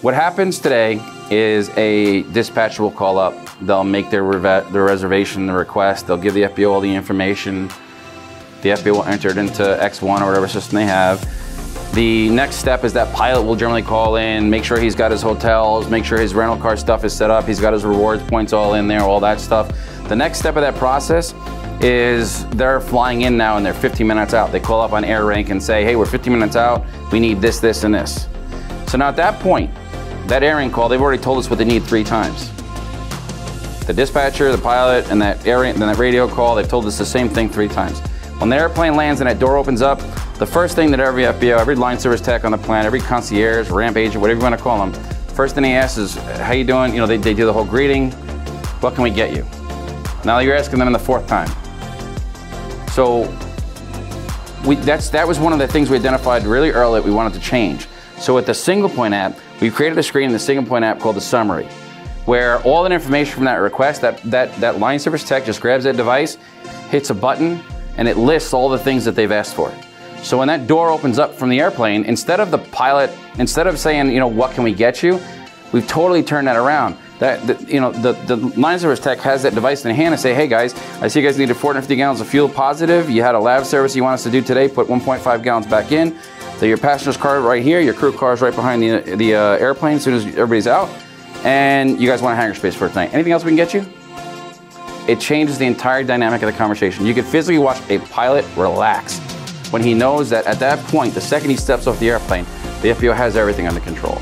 What happens today is a dispatcher will call up, they'll make their reservation, the request, they'll give the FBO all the information, the FBO will enter it into X1 or whatever system they have. The next step is that pilot will generally call in, make sure he's got his hotels, make sure his rental car stuff is set up, he's got his rewards points all in there, all that stuff. The next step of that process is they're flying in now and they're 15 minutes out. They call up on air rank and say, hey, we're 15 minutes out, we need this, this, and this. So now at that point, that air rank call, they've already told us what they need 3 times. The dispatcher, the pilot, and that air rank, then that radio call, they've told us the same thing 3 times. When the airplane lands and that door opens up, the first thing that every FBO, every line service tech on the planet, every concierge, ramp agent, whatever you want to call them, first thing they ask is, how you doing? You know, they do the whole greeting. What can we get you? Now you're asking them in the 4th time. So that was one of the things we identified really early that we wanted to change. So with the SinglePoint app, we created a screen in the SinglePoint app called the Summary, where all that information from that request, that line service tech just grabs that device, hits a button, and it lists all the things that they've asked for. So when that door opens up from the airplane, instead of the pilot, instead of saying, you know, what can we get you, we've totally turned that around. The line service tech has that device in their hand and say, hey guys, I see you guys needed 450 gallons of fuel positive. You had a lab service you want us to do today, put 1.5 gallons back in. So your passenger's car right here, your crew car is right behind the airplane as soon as everybody's out. And you guys want a hangar space for tonight. Anything else we can get you? It changes the entire dynamic of the conversation. You can physically watch a pilot relax when he knows that at that point, the second he steps off the airplane, the FBO has everything under control.